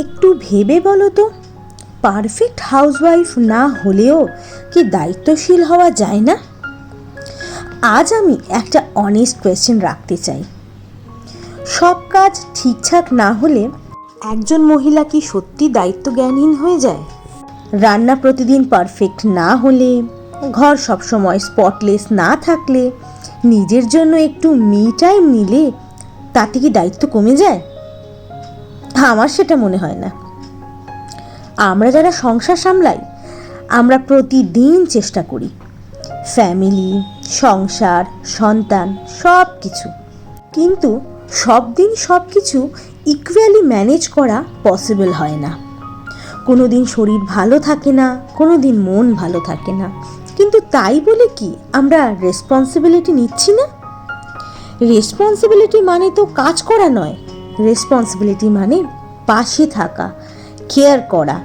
একটু ভেবে বলো তো, পারফেক্ট হাউসওয়াইফ না হলেও কি দায়িত্বশীল হওয়া যায় না? আজ আমি একটা অনেস্ট কোয়েশ্চেন রাখতে চাই। সব কাজ ঠিকঠাক না হলে একজন মহিলা কি সত্যি দায়িত্বজ্ঞানহীন হয়ে যায়? রান্না প্রতিদিন পারফেক্ট না হলে, ঘর সবসময় স্পটলেস না থাকলে, নিজের জন্য একটু মি টাইম নিলে তাতে কি দায়িত্ব কমে যায়? আমার সেটা মনে হয় না। আমরা যারা সংসার সামলাই, আমরা প্রতিদিন চেষ্টা করি ফ্যামিলি, সংসার, সন্তান সব কিছু, কিন্তু সব দিন সব কিছু ইকুয়ালি ম্যানেজ করা পসিবল হয় না। কোনো দিন শরীর ভালো থাকে না, কোনো দিন মন ভালো থাকে না, কিন্তু তাই বলে কি আমরা রেসপন্সিবিলিটি নিচ্ছি না? রেসপন্সিবিলিটি মানে তো কাজ করা নয়, রেসপন্সিবিলিটি মানে পাশে থাকা, কেয়ার করা,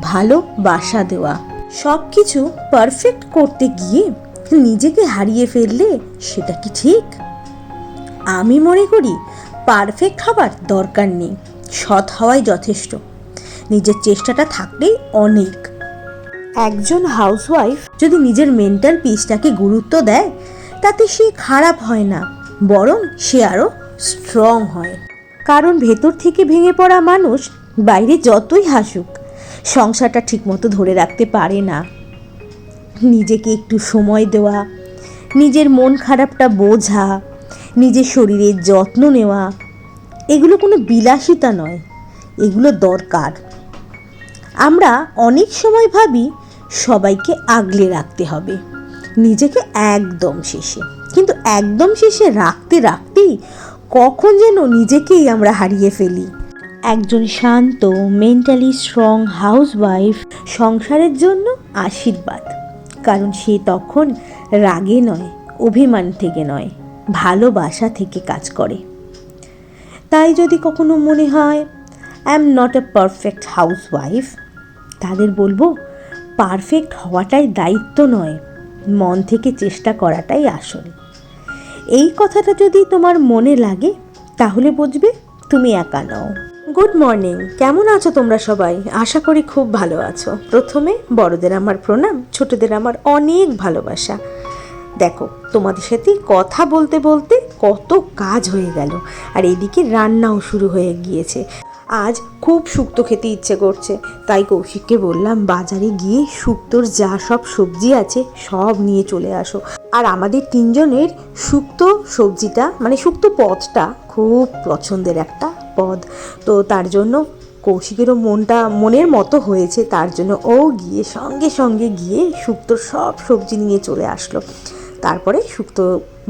ভালোবাসা দেওয়া। সব কিছু পারফেক্ট করতে গিয়ে নিজেকে হারিয়ে ফেললে সেটা কি ঠিক? আমি মনে করি পারফেক্ট হবার দরকার নেই, সৎ হওয়াই যথেষ্ট। নিজের চেষ্টাটা থাকলেই অনেক। একজন হাউসওয়াইফ যদি নিজের মেন্টাল পিসটাকে গুরুত্ব দেয়, তাতে সে খারাপ হয় না, বরং সে আরও স্ট্রং হয়। কারণ ভেতর থেকে ভেঙে পড়া মানুষ বাইরে যতই হাসুক, সংসারটা ঠিকমতো ধরে রাখতে পারে না। নিজেকে একটু সময় দেওয়া, নিজের মন খারাপটা বোঝা, নিজের শরীরের যত্ন নেওয়া, এগুলো কোনো বিলাসিতা নয়, এগুলো দরকার। আমরা অনেক সময় ভাবি সবাইকে আগলে রাখতে হবে, নিজেকে একদম শেষে, কিন্তু একদম শেষে রাখতে রাখতেই কখন যেন নিজেকেই আমরা হারিয়ে ফেলি। একজন শান্ত, মেন্টালি স্ট্রং হাউসওয়াইফ সংসারের জন্য আশীর্বাদ, কারণ সে তখন রাগে নয়, অভিমান থেকে নয়, ভালোবাসা থেকে কাজ করে। তাই যদি কখনো মনে হয় I am not a perfect housewife, তাদের বলবো পারফেক্ট হওয়াটাই দায়িত্ব নয়, মন থেকে চেষ্টা করাটাই আসল। এই কথাটা যদি তোমার মনে লাগে, তাহলে বুঝবে তুমি একা নও। গুড মর্নিং, কেমন আছো তোমরা সবাই? আশা করি খুব ভালো আছো। প্রথমে বড়দের আমার প্রণাম, ছোটদের আমার অনেক ভালোবাসা। দেখো, তোমাদের সাথে কথা বলতে বলতে কত কাজ হয়ে গেল, আর এদিকে রান্নাও শুরু হয়ে গিয়েছে। আজ খুব শুক্তো খেতে ইচ্ছে করছে, তাই কৌশিককে বললাম বাজারে গিয়ে শুক্তোর যা সব সবজি আছে সব নিয়ে চলে আসো। আর আমাদের তিনজনের শুক্তো সবজিটা মানে শুক্তো পদটা খুব পছন্দের একটা পদ, তো তার জন্য কৌশিকেরও মনের মতো হয়েছে, তার জন্য ও গিয়ে সঙ্গে সঙ্গে গিয়ে শুক্তোর সব সবজি নিয়ে চলে আসলো। তারপরে শুক্তো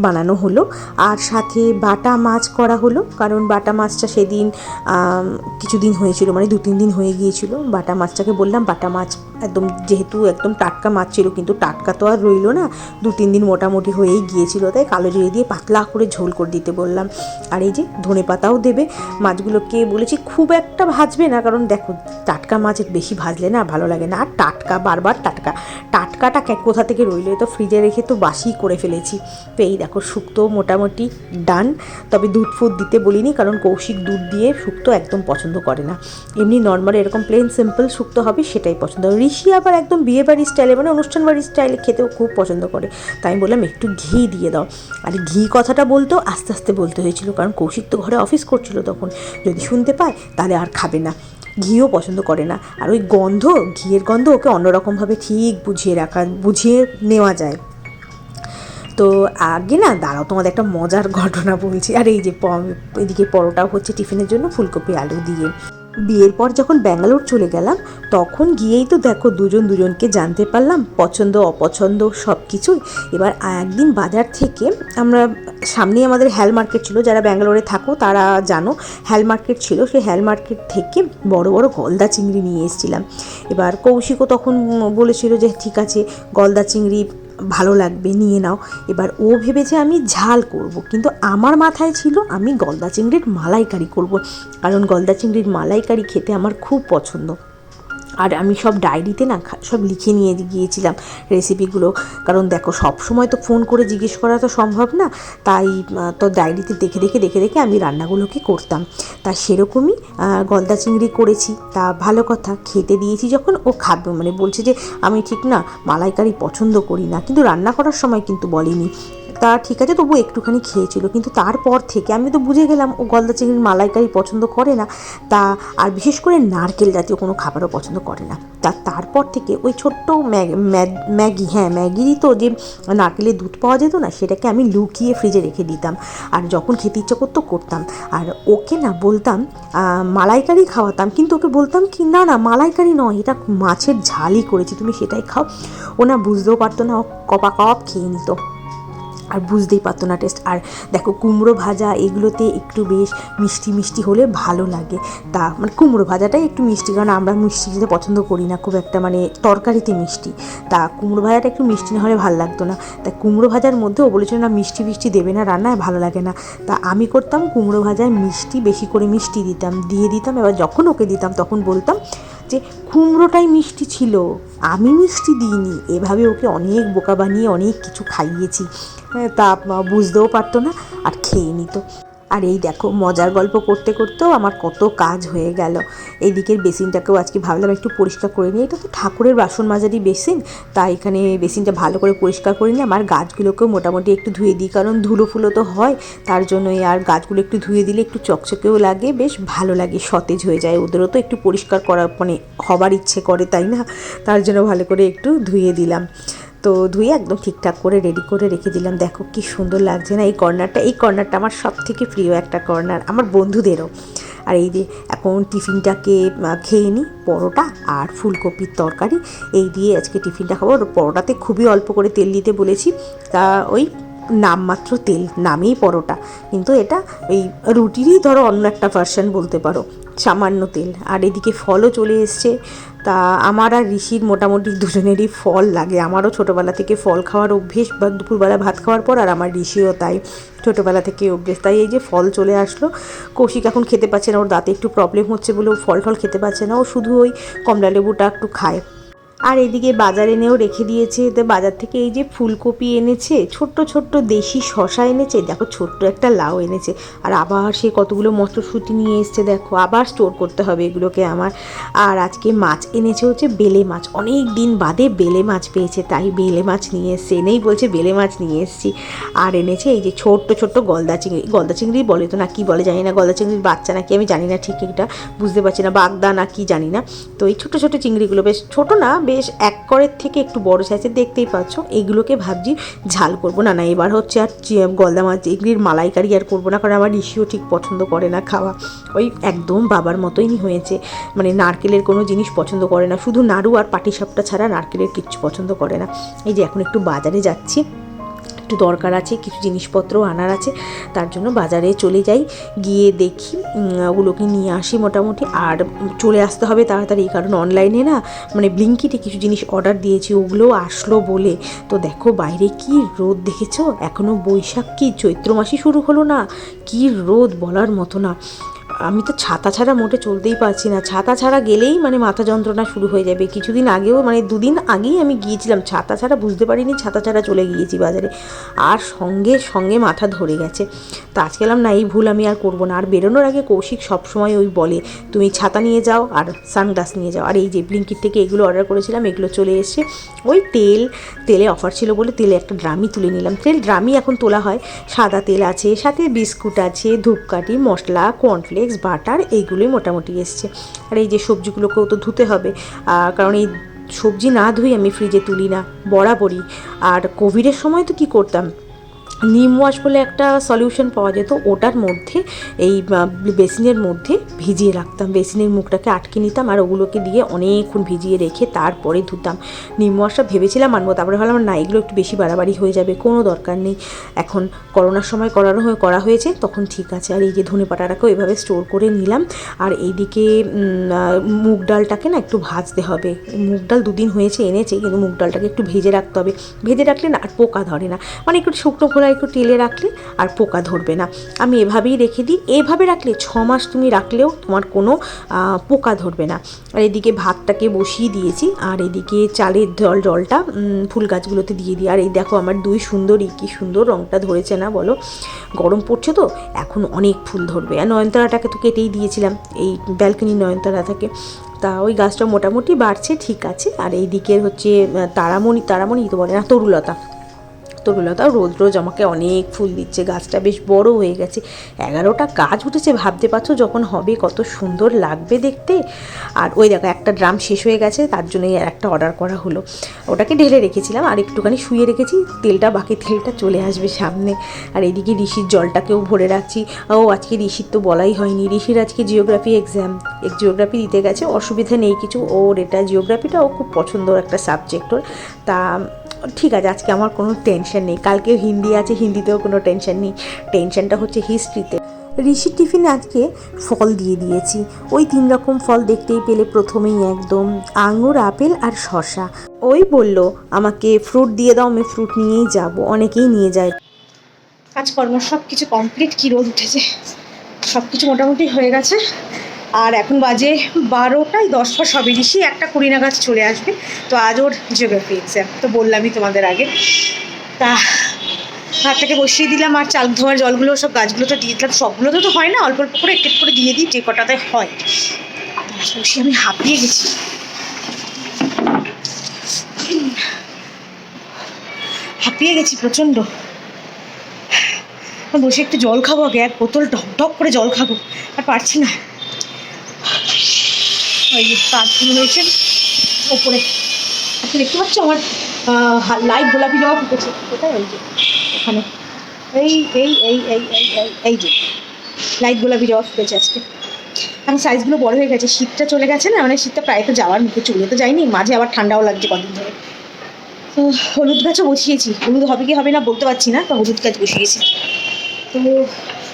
বানানো হলো, আর সাথে বাটা মাছ করা হলো, কারণ বাটা মাছটা সেদিন কিছুদিন হয়েছিল, মানে 2-3 দিন হয়ে গিয়েছিল। বাটা মাছটাকে বললাম বাটা মাছ একদম, যেহেতু একদম টাটকা মাছ ছিল, কিন্তু টাটকা তো আর রইলো না, 2-3 দিন মোটামুটি হয়েই গিয়েছিল, তাই কালো জিরে দিয়ে পাতলা করে ঝোল করে দিতে বললাম। আর এই যে ধনে পাতাও দেবে। মাছগুলোকে বলেছি খুব একটা ভাজবে না, কারণ দেখো টাটকা মাছ বেশি ভাজলে না ভালো লাগে না, আর টাটকা বারবার টাটকাটা কোথা থেকে রইলো, তো ফ্রিজে রেখে তো বাসি করে ফেলেছি। তো এই দেখো শুক্তো মোটামুটি ডান, তবে দুধ ফুট দিতে বলিনি, কারণ কৌশিক দুধ দিয়ে শুক্তো একদম পছন্দ করে না, এমনি নর্মাল এরকম প্লেন সিম্পল শুক্তো হবে সেটাই পছন্দ। ঋষি আবার একদম বিয়েবাড়ির স্টাইলে, মানে অনুষ্ঠান বাড়ির স্টাইলে খেতেও খুব পছন্দ করে, তাই আমি বললাম একটু ঘি দিয়ে দাও। আর ঘি কথাটা বলতেও আস্তে আস্তে বলতে হয়েছিল, কারণ কৌশিক তো ঘরে অফিস করছিল তখন, যদি শুনতে পায় তাহলে আর খাবে না, ঘিও পছন্দ করে না, আর ওই গন্ধ, ঘিয়ের গন্ধ ওকে অন্যরকমভাবে ঠিক বুঝিয়ে নেওয়া যায়। তো আগে না দাঁড়াও, তোমাদের একটা মজার ঘটনা বলছি। আর এই যে এদিকে পরোটাও হচ্ছে টিফিনের জন্য, ফুলকপি আলু দিয়ে। বিয়ের পর যখন ব্যাঙ্গালোর চলে গেলাম, তখন গিয়েই তো দেখো দুজনকে জানতে পারলাম, পছন্দ অপছন্দ সব কিছুই। এবার একদিন বাজার থেকে আমরা, সামনেই আমাদের হ্যাল মার্কেট ছিল, যারা ব্যাঙ্গালোরে থাকো তারা জানো, হ্যাল মার্কেট ছিল, সেই হ্যাল মার্কেট থেকে বড় বড় গলদা চিংড়ি নিয়ে এসেছিলাম। এবার কৌশিকও তখন বলেছিল যে ঠিক আছে গলদা চিংড়ি ভালো লাগবে, নিয়ে নাও। এবার ও ভেবেছে আমি ঝাল করব, কিন্তু আমার মাথায় ছিল আমি গলদা চিংড়ির মালাইকারি করব, কারণ গলদা চিংড়ির মালাইকারি খেতে আমার খুব পছন্দ। আর আমি সব ডায়েরিতে না সব লিখে নিয়ে গিয়েছিলাম রেসিপিগুলো, কারণ দেখো সব সময় তো ফোন করে জিজ্ঞেস করা তো সম্ভব না, তাই তো ডায়েরিতে দেখে দেখে আমি রান্নাগুলোকে করতাম। তা সেরকমই গলদা চিংড়ি করেছি, তা ভালো কথা, খেতে দিয়েছি যখন ও খাবে, মানে বলছে যে আমি ঠিক না মালাইকারি পছন্দ করি না, কিন্তু রান্না করার সময় কিন্তু বলেনি। তা ঠিক আছে, তবু একটুখানি খেয়েছিল, কিন্তু তারপর থেকে আমি তো বুঝে গেলাম ও গলদা চিংড়ির মালাইকারি পছন্দ করে না, তা আর বিশেষ করে নারকেল জাতীয় কোনো খাবারও পছন্দ করে না। তারপর থেকে ওই ছোট্ট ম্যাগি, হ্যাঁ ম্যাগিরই তো যে নারকেলের দুধ পাওয়া যেত না, সেটাকে আমি লুকিয়ে ফ্রিজে রেখে দিতাম, আর যখন খেতে ইচ্ছা করতো করতাম। আর ওকে না বলতাম মালাইকারি খাওয়াতাম, কিন্তু ওকে বলতাম কি না না মালাইকারি নয়, এটা মাছের ঝালই করেছি, তুমি সেটাই খাও। ও না বুঝতেও পারতো না, ও কপা কপ খেয়ে নিত, আর বুঝতেই পারতো না টেস্ট। আর দেখো কুমড়ো ভাজা এগুলোতে একটু বেশ মিষ্টি মিষ্টি হলে ভালো লাগে, তা মানে কুমড়ো ভাজাটাই একটু মিষ্টি, কারণ আমরা মিষ্টি খেতে পছন্দ করি না খুব একটা, মানে তরকারিতে মিষ্টি, তা কুমড়ো ভাজাটা একটু মিষ্টি না হলে ভালো লাগতো না। তা কুমড়ো ভাজার মধ্যে ও বলেছিল না মিষ্টি ফিষ্টি দেবে না, রান্নায় ভালো লাগে না। তা আমি করতাম কুমড়ো ভাজায় মিষ্টি, বেশি করে মিষ্টি দিয়ে দিতাম। এবার যখন ওকে দিতাম তখন বলতাম যে কুমড়োটাই মিষ্টি ছিল, আমি মিষ্টি দিইনি। এভাবে ওকে অনেক বোকা বানিয়ে অনেক কিছু খাইয়েছি, তা বুঝতেও পারতো না আর খেয়ে নিত। আর এই দেখো মজার গল্প করতে করতেও আমার কত কাজ হয়ে গেল। এইদিকের বেসিনটাকেও আজকে ভাবলাম একটু পরিষ্কার করে নিই, এটা তো ঠাকুরের বাসন মাজারই বেসিন, তাই এখানে বেসিনটা ভালো করে পরিষ্কার করে নিলাম। আর গাছগুলোকেও মোটামুটি একটু ধুয়ে দিই, কারণ ধুলো ফুলো তো হয়, তার জন্যই। আর গাছগুলো একটু ধুয়ে দিলে একটু চকচকেও লাগে, বেশ ভালো লাগে, সতেজ হয়ে যায়, ওদেরও তো একটু পরিষ্কার করার মানে হবার ইচ্ছে করে, তাই না? তার জন্য ভালো করে একটু ধুয়ে দিলাম। তো ধুয়ে একদম ঠিকঠাক করে রেডি করে রেখে দিলাম। দেখো কি সুন্দর লাগছে না এই কর্নারটা আমার সব থেকে প্রিয় একটা কর্নার, আমার বন্ধুদেরও। আর এই যে এখন টিফিনটাকে খেয়ে নিই, পরোটা আর ফুলকপির তরকারি এই দিয়ে আজকে টিফিনটা খাবো। পরোটাতে খুবই অল্প করে তেল দিতে বলেছি, তা ওই নামমাত্র তেল, নামেই পরোটা, কিন্তু এটা এই রুটিরই ধরো অন্য একটা ভার্সন বলতে পারো, সামান্য তেল। আর এদিকে ফলও চলে এসছে, তা আমার আর ঋষির মোটামুটি দুজনেরই ফল লাগে। আমারও ছোটোবেলা থেকে ফল খাওয়ার অভ্যেস, বা দুপুরবেলা ভাত খাওয়ার পর, আর আমার ঋষিও তাই ছোটোবেলা থেকে অভ্যেস। তাই এই যে ফল চলে আসলো। কৌশিক এখন খেতে পাচ্ছে না, ওর দাঁতে একটু প্রবলেম হচ্ছে বলে ও ফল টল খেতে পাচ্ছে না, ও শুধু ওই কমলা লেবুটা একটু খায়। আর এদিকে বাজার এনেও রেখে দিয়েছে, তো বাজার থেকে এই যে ফুলকপি এনেছে, ছোট্ট ছোট্ট দেশি শশা এনেছে, দেখো ছোট্ট একটা লাউ এনেছে, আর আবার সে কতগুলো মটরশুঁটি নিয়ে এসছে, দেখো আবার স্টোর করতে হবে এগুলোকে আমার। আর আজকে মাছ এনেছে হচ্ছে বেলে মাছ, অনেক দিন বাদে বেলে মাছ পেয়েছে, তাই বেলে মাছ নিয়ে এসছে, এনেই বলছে বেলে মাছ নিয়ে এসছি। আর এনেছে এই যে ছোট্ট ছোট্ট গলদা চিংড়ি বলে তো না কি বলে জানি না, গলদা চিংড়ির বাচ্চা নাকি আমি জানি না, ঠিক এটা বুঝতে পারছি না, বাগদা না কি জানি না। তো এই ছোটো ছোটো চিংড়িগুলো বেশ ছোটো না, বেশ এক করের থেকে একটু বড় সাইজের, দেখতেই পাচ্ছ। এইগুলোকে ভাবছি ঝাল করবো না, এবার হচ্ছে আর গলদা মাছ চিংড়ির মালাইকারি আর করবো না, কারণ আমার ঋষিও ঠিক পছন্দ করে না খাওয়া, ওই একদম বাবার মতোই হয়েছে, মানে নারকেলের কোনো জিনিস পছন্দ করে না, শুধু নাড়ু আর পাটিসাপটা ছাড়া নারকেলের কিচ্ছু পছন্দ করে না। এই যে এখন একটু বাজারে যাচ্ছি, একটু দরকার আছে, কিছু জিনিসপত্র আনার আছে, তার জন্য বাজারে চলে যাই, গিয়ে দেখি ওগুলোকে নিয়ে আসি মোটামুটি। আর চলে আসতে হবে তাড়াতাড়ি, কারণ অনলাইনে না মানে ব্লিঙ্কিটে কিছু জিনিস অর্ডার দিয়েছি, ওগুলো আসলো বলে। তো দেখো বাইরে কি রোদ দেখেছো, এখনও বৈশাখ কি চৈত্র মাসই শুরু হলো না, কি রোদ বলার মতো না। আমি তো ছাতা ছাড়া মোটে চলতেই পারছি না, ছাতা ছাড়া গেলেই মানে মাথা যন্ত্রণা শুরু হয়ে যাবে। কিছুদিন আগেও মানে দুদিন আগেই আমি গিয়েছিলাম, ছাতা ছাড়া বুঝতে পারিনি ছাতা ছাড়া চলে গিয়েছি বাজারে, আর সঙ্গে সঙ্গে মাথা ধরে গেছে। তো আজকে এলাম না, এই ভুল আমি আর করবো না। আর বেরোনোর আগে কৌশিক সবসময় ওই বলে তুমি ছাতা নিয়ে যাও আর সানগ্লাস নিয়ে যাও। আর এই যে ব্লিঙ্কিট থেকে এগুলো অর্ডার করেছিলাম, এগুলো চলে এসছে। ওই তেলে অফার ছিল বলে তেলে একটা ড্রামই তুলে নিলাম, ড্রামই এখন তোলা হয়। সাদা তেল আছে, সাথে বিস্কুট আছে, ধূপকাঠি, মশলা, কর্নফ্লেক্স, বাটার, এইগুলোই মোটামুটি এসছে। আর এই যে সবজিগুলোকেও তো ধুতে হবে, কারণ এই সবজি না ধুই আমি ফ্রিজে তুলি না বরাবরই। আর কোভিডের সময় তো কী করতাম, নিম ওয়াশ বলে একটা সলিউশন পাওয়া যেত, ওটার মধ্যে এই বেসিনের মধ্যে ভিজিয়ে রাখতাম, বেসিনের মুখটাকে আটকে নিতাম, আর ওগুলোকে দিয়ে অনেকক্ষণ ভিজিয়ে রেখে তারপরে ধুতাম। নিম ওয়াশটা ভেবেছিলাম আনবো, তারপরে ভাবলাম না এগুলো একটু বেশি বাড়াবাড়ি হয়ে যাবে, কোনো দরকার নেই, এখন করোনার সময় করা হয়েছে তখন ঠিক আছে। আর এই যে ধনে পাতাটাকেও এভাবে স্টোর করে নিলাম। আর এইদিকে মুগ ডালটাকে না একটু ভাজতে হবে, মুগ ডাল দুদিন হয়েছে এনেছে, কিন্তু মুগ ডালটাকে একটু ভেজে রাখতে হবে, ভেজে রাখলে না আর পোকা ধরে না, মানে একটু শুকনো তোমরা একটু তেলে রাখলে আর পোকা ধরবে না। আমি এভাবেই রেখে দিই, এভাবে রাখলে 6 মাস তুমি রাখলেও তোমার কোনো পোকা ধরবে না। আর এদিকে ভাতটাকে বসিয়ে দিয়েছি, আর এদিকে চালের জলটা ফুল গাছগুলোতে দিয়ে দিই। আর এই দেখো আমার দুই সুন্দরী, কী সুন্দর রঙটা ধরেছে না বলো? গরম পড়ছে তো এখন অনেক ফুল ধরবে। আর নয়নতারাটাকে তো কেটেই দিয়েছিলাম, এই ব্যালকনি নয়নতারা থাকে, তা ওই গাছটা মোটামুটি বাড়ছে, ঠিক আছে। আর এই দিকের হচ্ছে তারামণি তো বলে না, তরুলতাও রোজ আমাকে অনেক ফুল দিচ্ছে। গাছটা বেশ বড় হয়ে গেছে, 11টা গাছ উঠেছে, ভাবতে পারছো যখন হবে কত সুন্দর লাগবে দেখতে। আর ওই দেখো একটা ড্রাম শেষ হয়ে গেছে, তার জন্যই আর একটা অর্ডার করা হলো। ওটাকে ঢেলে রেখেছিলাম আর একটুখানি শুয়ে রেখেছি, বাকি তেলটা চলে আসবে সামনে। আর এদিকে ঋষির জলটাকেও ভরে রাখছি। আজকে ঋষির তো বলাই হয়নি, ঋষির আজকে জিওগ্রাফি এক্সাম, জিওগ্রাফি দিতে গেছে, অসুবিধা নেই কিছু, ওর এটা জিওগ্রাফিটা ও খুব পছন্দের একটা সাবজেক্ট ওর। তা ঠিক আছে, আজকে আমার কোনো টেনশন নেই। কালকেও হিন্দি আছে, হিন্দিতেও কোনো টেনশন নেই, টেনশনটা হচ্ছে হিস্ট্রিতে। ঋষির টিফিনে আজকে ফল দিয়ে দিয়েছি, ওই 3 রকম ফল দেখতেই পেলে প্রথমেই একদম, আঙুর, আপেল আর শসা। ওই বলল আমাকে ফ্রুট দিয়ে দাও, আমি ফ্রুট নিয়েই যাব, অনেকেই নিয়ে যায়। কাজকর্ম সব কিছু কমপ্লিট, কি রোদ উঠেছে, সব কিছু মোটামুটি হয়ে গেছে। আর এখন বাজে 12টায় 10 সবে। ঋষি 1:20 নাগাদ চলে আসবে, তো আজ ওর জিওগ্রাফি এক্সাম, তো বললামই তোমাদের আগে। তা ভাতটাকে বসিয়ে দিলাম, আর চাল ধোয়ার জলগুলো সব গাছগুলো তো দিয়ে দিলাম, সবগুলো তো হয় না, অল্প অল্প করে একটু করে দিয়ে দিই যে কটাতে হয়। বসে আমি হাঁপিয়ে গেছি, প্রচণ্ড। বসে একটু জল খাবো আগে, 1 বোতল ঢক করে জল খাবো, আর পারছি না। ওই যে কাজগুলো হয়েছে ওপরে, আপনি দেখতে পাচ্ছ আমার লাইট গোলাপি জবা ফুটেছে কোথায়, ওই যে ওখানে, এই যে লাইট গোলাপি জবা ফুটেছে আজকে। এখন সাইজগুলো বড় হয়ে গেছে, শীতটা চলে গেছে না, মানে শীতটা প্রায় তো যাওয়ার মুখে, চলে তো যায়নি, মাঝে আবার ঠান্ডাও লাগছে কদিন ধরে। তো হলুদ গাছও বসিয়েছি, হলুদ হবে কি হবে না বলতে পারছি না, তো হলুদ গাছ বসিয়েছি। তো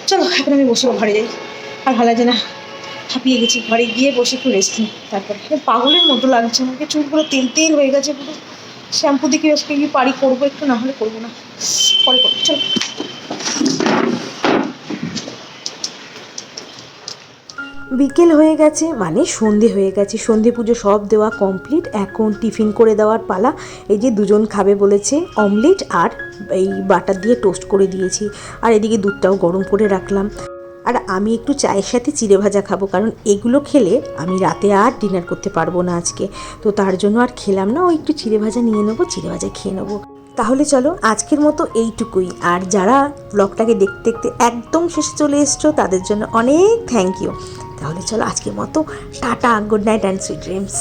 চলো এখন আমি বসে ঘরে যাই, আর ভালো লাগে না, হাঁপিয়ে গেছি। ঘরে গিয়ে বসে একটু রেস্ট নিই, তারপরে পাগলের মতো লাগছে আমাকে, চুলগুলো তেল হয়ে গেছে পুরো। শ্যাম্পু দেখে আজকে কি পারি করবো একটু, না হলে করবো না, পরে করবো। চলো। বিকেল হয়ে গেছে, মানে সন্ধে হয়ে গেছে, সন্ধে পুজো সব দেওয়া কমপ্লিট। এখন টিফিন করে দেওয়ার পালা। এই যে দুজন খাবে বলেছে, অমলেট আর এই বাটার দিয়ে টোস্ট করে দিয়েছি, আর এদিকে দুধটাও গরম করে রাখলাম। আর আমি একটু চায়ের সাথে চিড়ে ভাজা খাবো, কারণ এগুলো খেলে আমি রাতে আর ডিনার করতে পারবো না আজকে, তো তার জন্য আর খেলাম না, ওই একটু চিড়ে ভাজা নিয়ে নেবো, চিড়ে ভাজা খেয়ে নেবো। তাহলে চলো আজকের মতো এইটুকুই। আর যারা ব্লগটাকে দেখতে দেখতে একদম শেষে চলে এসছো তাদের জন্য অনেক থ্যাংক ইউ। তাহলে চলো আজকের মতো tata, good night and sweet dreams.